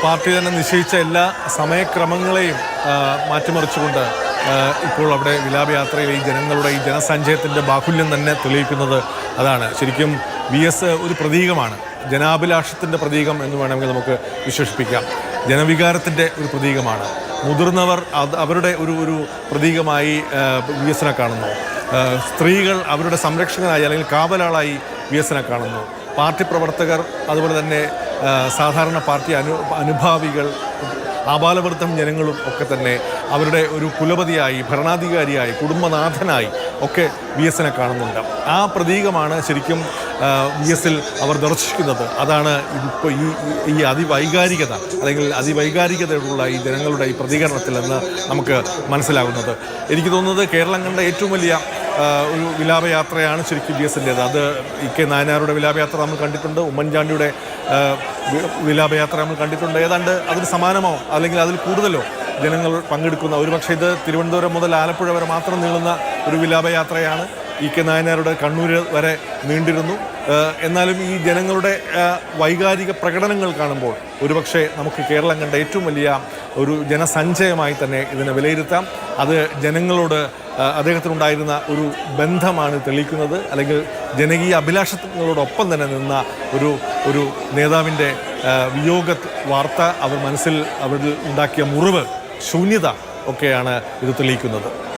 Party തന്നെ നിശ്ചയിച്ച എല്ലാ സമയക്രമങ്ങളെയും മാറ്റിമറിച്ചുകൊണ്ട് ഇപ്പോൾ അവിടെ വിലാപയാത്രയിൽ ഈ ജനങ്ങളുടെ ഈ ജനസഞ്ചയത്തിൻ്റെ ബാഹുല്യം തന്നെ തെളിയിക്കുന്നത് അതാണ്. ശരിക്കും VS ഒരു പ്രതീകമാണ്, ജനാഭിലാഷത്തിൻ്റെ പ്രതീകം എന്ന് വേണമെങ്കിൽ നമുക്ക് വിശേഷിപ്പിക്കാം. ജനവികാരത്തിൻ്റെ ഒരു പ്രതീകമാണ്. മുതിർന്നവർ അവരുടെ ഒരു പ്രതീകമായി VSനെ കാണുന്നു. സ്ത്രീകൾ അവരുടെ സംരക്ഷകനായി അല്ലെങ്കിൽ കാവലാളായി VSനെ കാണുന്നു. പാർട്ടി പ്രവർത്തകർ, അതുപോലെ തന്നെ സാധാരണ പാർട്ടി അനുഭാവികൾ, ആബാലവൃദ്ധം ജനങ്ങളും ഒക്കെ തന്നെ അവരുടെ ഒരു കുലപതിയായി, ഭരണാധികാരിയായി, കുടുംബനാഥനായി ഒക്കെ VSനെ കാണുന്നുണ്ട്. ആ പ്രതീകമാണ് ശരിക്കും VSൽ അവർ ദർശിക്കുന്നത്. അതാണ് ഇപ്പോൾ ഈ അതിവൈകാരികത അല്ലെങ്കിൽ അതിവൈകാരികതയുള്ള ഈ ജനങ്ങളുടെ ഈ പ്രതികരണത്തിൽ നിന്ന് നമുക്ക് മനസ്സിലാകുന്നത്. എനിക്ക് തോന്നുന്നത് കേരളം കണ്ട ഏറ്റവും വലിയ ഒരു വിലാപയാത്രയാണ് ശരിക്കും VSൻ്റേത്. അത് EK നായനാരുടെ വിലാപയാത്ര നമ്മൾ കണ്ടിട്ടുണ്ട്, ഉമ്മൻചാണ്ടിയുടെ വിലാപയാത്ര നമ്മൾ കണ്ടിട്ടുണ്ട്. ഏതാണ്ട് അതിന് സമാനമോ അല്ലെങ്കിൽ അതിൽ കൂടുതലോ ജനങ്ങൾ പങ്കെടുക്കുന്ന, ഒരുപക്ഷെ ഇത് തിരുവനന്തപുരം മുതൽ ആലപ്പുഴ വരെ മാത്രം നീളുന്ന ഒരു വിലാപയാത്രയാണ്. EK നായനാരുടെ കണ്ണൂർ വരെ നീണ്ടിരുന്നു. എന്നാലും ഈ ജനങ്ങളുടെ വൈകാരിക പ്രകടനങ്ങൾ കാണുമ്പോൾ ഒരുപക്ഷെ നമുക്ക് കേരളം കണ്ട ഏറ്റവും വലിയ ഒരു ജനസഞ്ചയമായി തന്നെ ഇതിനെ വിലയിരുത്താം. അത് ജനങ്ങളോട് അദ്ദേഹത്തിനുണ്ടായിരുന്ന ഒരു ബന്ധമാണ് തെളിയിക്കുന്നത്. അല്ലെങ്കിൽ ജനകീയ അഭിലാഷങ്ങളോടൊപ്പം തന്നെ നിന്ന ഒരു നേതാവിൻ്റെ വിയോഗ വാർത്ത അവർ മനസ്സിൽ അവരിൽ ഉണ്ടാക്കിയ മുറിവ്, ശൂന്യത ഒക്കെയാണ് ഇത് തെളിയിക്കുന്നത്.